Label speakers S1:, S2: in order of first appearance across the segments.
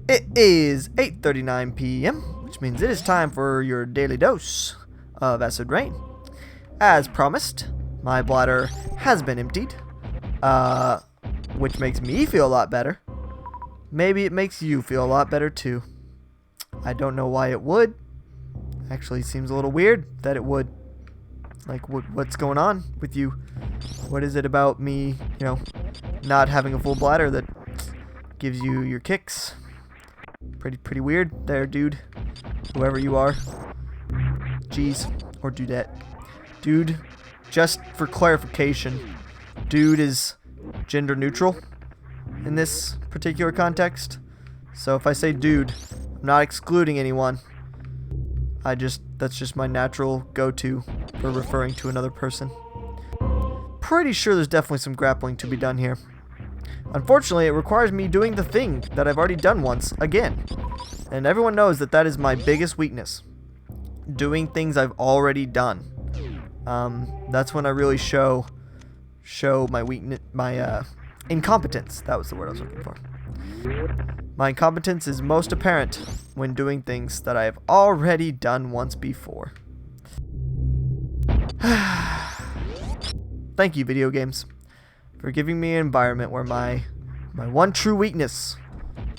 S1: It is 8:39 p.m., which means it is time for your daily dose of acid rain. As promised, my bladder has been emptied, which makes me feel a lot better. Maybe it makes you feel a lot better too. I don't know why it would. Actually, it seems a little weird that it would. Like, what's going on with you? What is it about me, not having a full bladder that gives you your kicks? Pretty weird there, dude. Whoever you are. Jeez. Or dudette. Dude, just for clarification, dude is gender neutral in this particular context. So if I say dude, I'm not excluding anyone. That's just my natural go-to for referring to another person. Pretty sure there's definitely some grappling to be done here. Unfortunately, it requires me doing the thing that I've already done once, again. And everyone knows that that is my biggest weakness. Doing things I've already done. That's when I really show my weakness, my incompetence. That was the word I was looking for. My incompetence is most apparent when doing things that I have already done once before. Thank you, video games, for giving me an environment where my one true weakness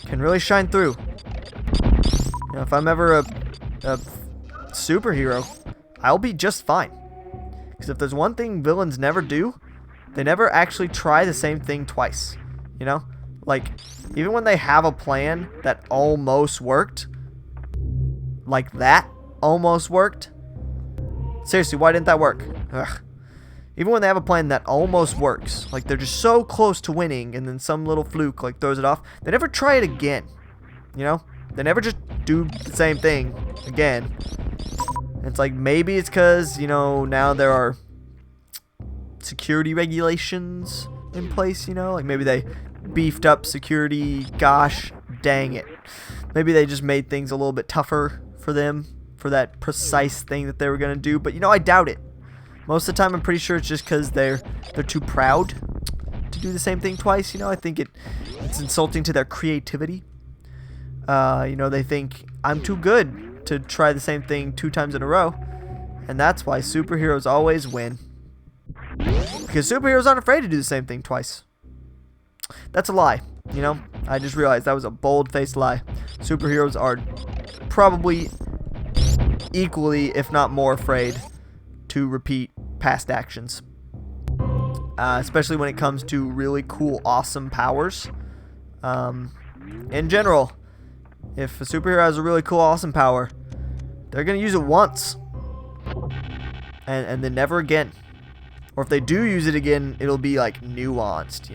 S1: can really shine through. If I'm ever a superhero, I'll be just fine. Because if there's one thing villains never do, they never actually try the same thing twice. Like, even when they have a plan that almost worked, like that almost worked. Seriously, why didn't that work? Ugh. Even when they have a plan that almost works, like they're just so close to winning and then some little fluke like throws it off, they never try it again. They never just do the same thing again. It's like, maybe it's because, now there are security regulations in place, like maybe they beefed up security. Gosh dang it. Maybe they just made things a little bit tougher for them for that precise thing that they were going to do. But, I doubt it. Most of the time, I'm pretty sure it's just because they're too proud to do the same thing twice. I think it's insulting to their creativity. They think I'm too good to try the same thing 2 times in a row. And that's why superheroes always win. Because superheroes aren't afraid to do the same thing twice. That's a lie. I just realized that was a bold-faced lie. Superheroes are probably equally, if not more, afraid to repeat past actions. Especially when it comes to really cool, awesome powers. In general, if a superhero has a really cool, awesome power, they're going to use it once. And then never again. Or if they do use it again, it'll be like nuanced,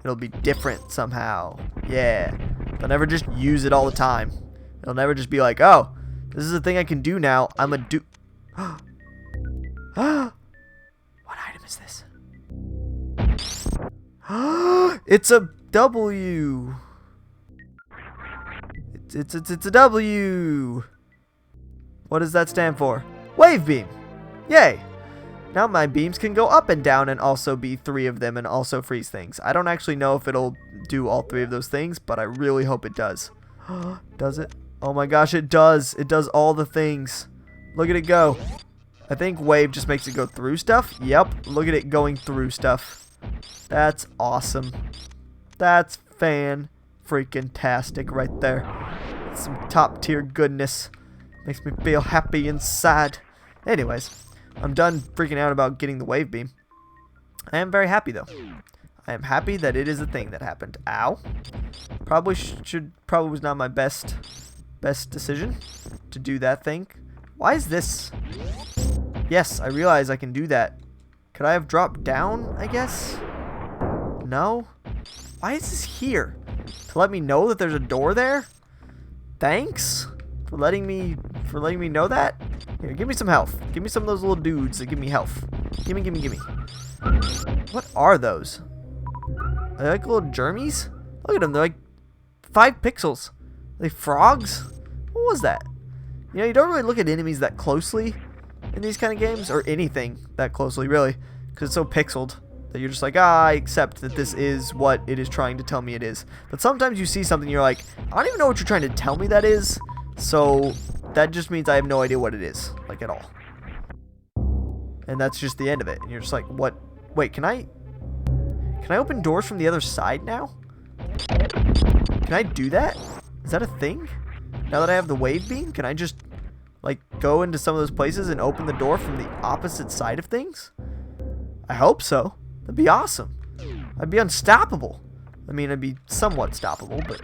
S1: It'll be different somehow. Yeah. They'll never just use it all the time. It'll never just be like, oh, this is a thing I can do now. I'm a do... What item is this? It's a W. It's a W. What does that stand for? Wave beam. Yay. Now my beams can go up and down and also be 3 of them and also freeze things. I don't actually know if it'll do all 3 of those things, but I really hope it does. Does it? Oh my gosh, it does. It does all the things. Look at it go. I think wave just makes it go through stuff. Yep, look at it going through stuff. That's awesome. That's fan-freaking-tastic right there. Some top-tier goodness. Makes me feel happy inside. Anyways, I'm done freaking out about getting the wave beam. I am very happy, though. I am happy that it is a thing that happened. Ow. Probably was not my best decision to do that thing. Why is this? Yes, I realize I can do that. Could I have dropped down, I guess? No? Why is this here? To let me know that there's a door there? Thanks for letting me know that. Here, give me some health. Give me some of those little dudes that give me health. Gimme. What are those? Are they like little germies? Look at them. They're like 5 pixels. Are they frogs? What was that? You don't really look at enemies that closely in these kind of games, or anything that closely, really, because it's so pixeled. That you're just like, ah, I accept that this is what it is trying to tell me it is. But sometimes you see something and you're like, I don't even know what you're trying to tell me that is. So that just means I have no idea what it is, like at all. And that's just the end of it. And you're just like, what? Wait, can I open doors from the other side now? Can I do that? Is that a thing? Now that I have the wave beam, can I just like go into some of those places and open the door from the opposite side of things? I hope so. That'd be awesome. I'd be unstoppable. I mean, I'd be somewhat stoppable, but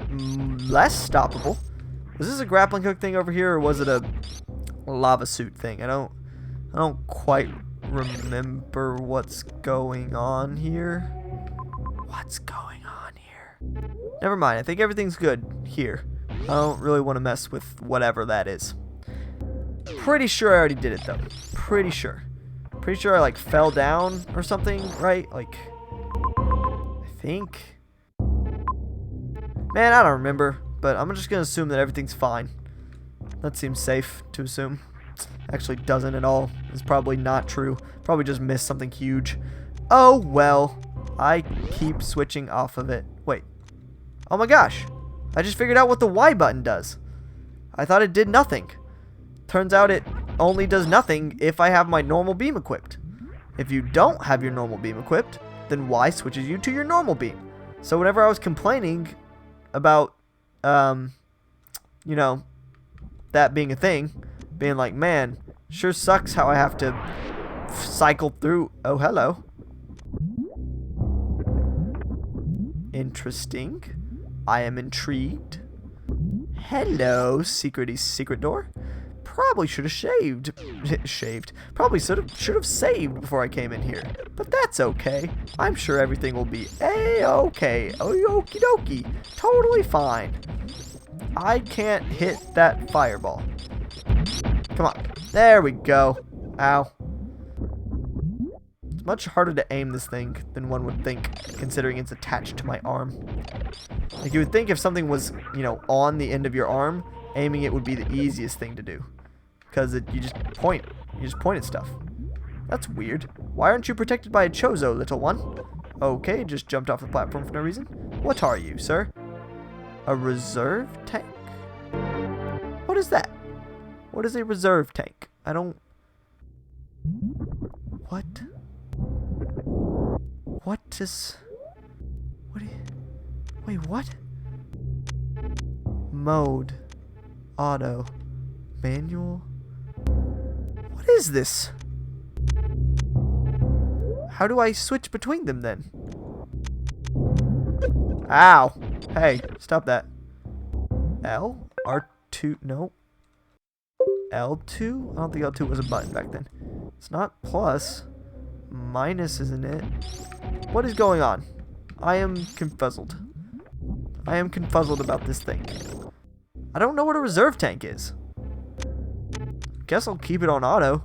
S1: less stoppable. Was this a grappling hook thing over here, or was it a lava suit thing? I don't quite remember what's going on here. What's going on here? Never mind. I think everything's good here. I don't really want to mess with whatever that is. Pretty sure I already did it though. Pretty sure. Pretty sure I like fell down or something, right? Like, I think. Man, I don't remember. But I'm just going to assume that everything's fine. That seems safe to assume. Actually doesn't at all. It's probably not true. Probably just missed something huge. Oh, well. I keep switching off of it. Wait. Oh my gosh. I just figured out what the Y button does. I thought it did nothing. Turns out it only does nothing if I have my normal beam equipped. If you don't have your normal beam equipped, then Y switches you to your normal beam. So whenever I was complaining about, you know, that being a thing, being like, man, sure sucks how I have to cycle through. Oh, hello. Interesting. I am intrigued. Hello, secret door. Probably should have shaved. Probably should have saved before I came in here. But that's okay. I'm sure everything will be a-okay. Okie dokie. Totally fine. I can't hit that fireball. Come on. There we go. Ow. It's much harder to aim this thing than one would think, considering it's attached to my arm. Like, you would think if something was, you know, on the end of your arm, aiming it would be the easiest thing to do. Because you just point. You just point at stuff. That's weird. Why aren't you protected by a Chozo, little one? Okay, just jumped off the platform for no reason. What are you, sir? A reserve tank? What is that? What is a reserve tank? I don't... What? What is... What is... Wait, what? Mode. Auto. Manual. What is this? How do I switch between them then? Ow. Hey, stop that. L? R2? No. L2? I don't think L2 was a button back then. It's not plus. Minus, isn't it? What is going on? I am confuzzled. I am confuzzled about this thing. I don't know what a reserve tank is. Guess I'll keep it on auto.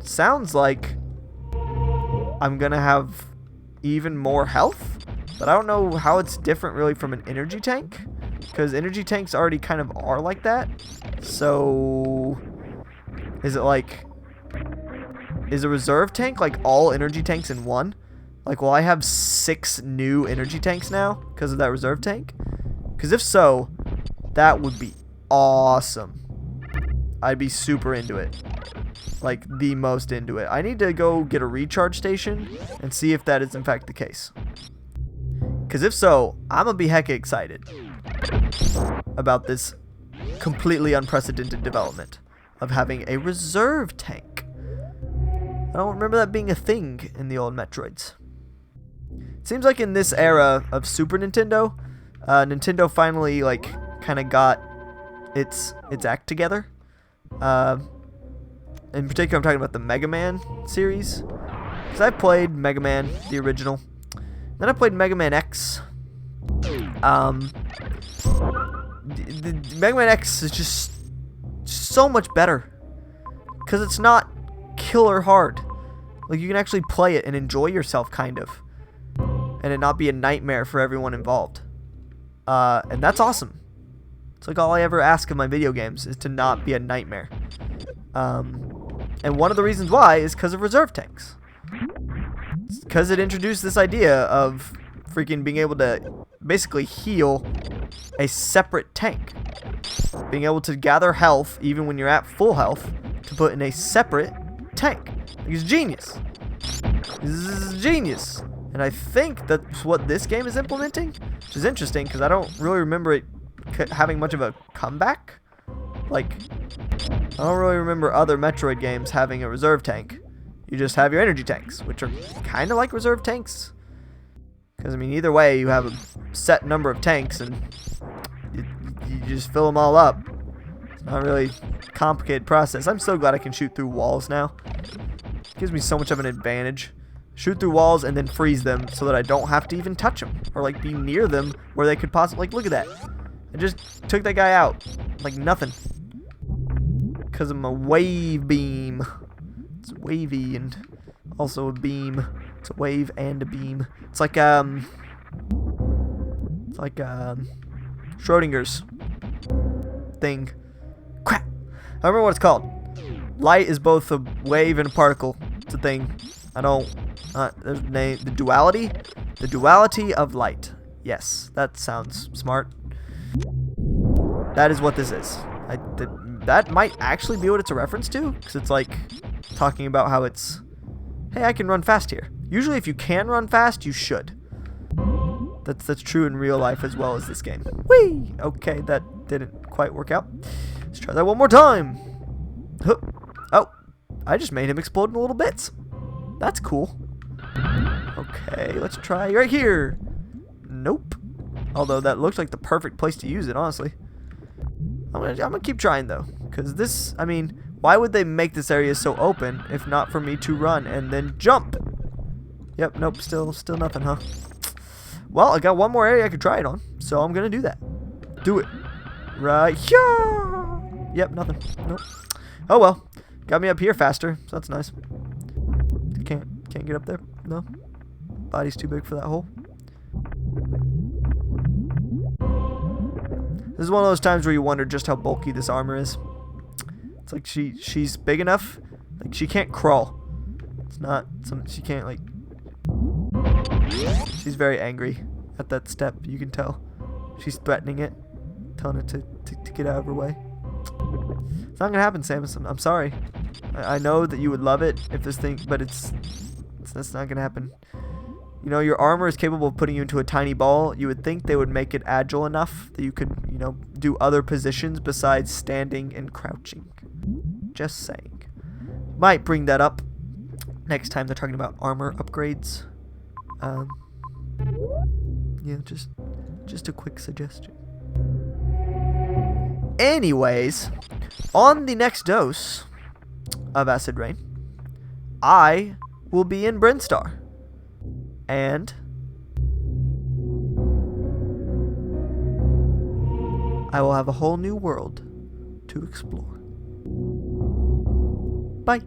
S1: Sounds like I'm gonna have even more health, but I don't know how it's different really from an energy tank, because energy tanks already kind of are like that. So is it like, is a reserve tank like all energy tanks in one? Like, will I have 6 new energy tanks now because of that reserve tank? Because if so, that would be awesome. I'd be super into it. Like, the most into it. I need to go get a recharge station and see if that is in fact the case. Because if so, I'm going to be hecka excited about this completely unprecedented development of having a reserve tank. I don't remember that being a thing in the old Metroids. It seems like in this era of Super Nintendo, Nintendo finally, like, kind of got its act together. In particular, I'm talking about the Mega Man series. Because I played Mega Man, the original. Then I played Mega Man X. The Mega Man X is just so much better. Because it's not killer hard. Like, you can actually play it and enjoy yourself, kind of. And it not be a nightmare for everyone involved. And that's awesome. It's like all I ever ask of my video games is to not be a nightmare. And one of the reasons why is because of reserve tanks. because it introduced this idea of freaking being able to basically heal a separate tank. Being able to gather health even when you're at full health to put in a separate tank. It's genius. This is genius. And I think that's what this game is implementing, which is interesting because I don't really remember it having much of a comeback. Like, I don't really remember other Metroid games having a reserve tank. You just have your energy tanks, which are kind of like reserve tanks. Because, I mean, either way, you have a set number of tanks, and you just fill them all up. It's not really a complicated process. I'm so glad I can shoot through walls now. It gives me so much of an advantage. Shoot through walls and then freeze them so that I don't have to even touch them. Or, like, be near them where they could possibly... Like, look at that. I just took that guy out. Like, nothing. Because of my wave beam. It's wavy and also a beam. It's a wave and a beam. It's like Schrodinger's thing. Crap. I remember what it's called. Light is both a wave and a particle. It's a thing. I don't. There's a name. The duality. The duality of light. Yes, that sounds smart. That is what this is. That might actually be what it's a reference to, because it's like talking about how it's, hey, I can run fast here. Usually if you can run fast, you should. That's true in real life as well as this game. Whee! Okay, that didn't quite work out. Let's try that one more time. Oh, I just made him explode in little bits. That's cool. Okay, let's try right here. Nope. Although that looks like the perfect place to use it, honestly. I'm gonna keep trying though, because this, I mean, why would they make this area so open if not for me to run and then jump? Yep, nope, still nothing, huh? Well, I got one more area I could try it on, so I'm gonna do that. Do it. Right here. Yep, nothing. Nope. Oh well, got me up here faster, so that's nice. Can't get up there. No, body's too big for that hole. This is one of those times where you wonder just how bulky this armor is. It's like she's big enough, like she can't crawl. It's not some, she can't like. She's very angry at that step. You can tell. She's threatening it, telling it to get out of her way. It's not gonna happen, Samus. I'm sorry. I know that you would love it if this thing, but that's not gonna happen. You know, your armor is capable of putting you into a tiny ball. You would think they would make it agile enough that you could, you know, do other positions besides standing and crouching. Just saying. Might bring that up next time they're talking about armor upgrades. Yeah, just a quick suggestion. Anyways, on the next dose of Acid Rain, I will be in Brinstar. And I will have a whole new world to explore. Bye.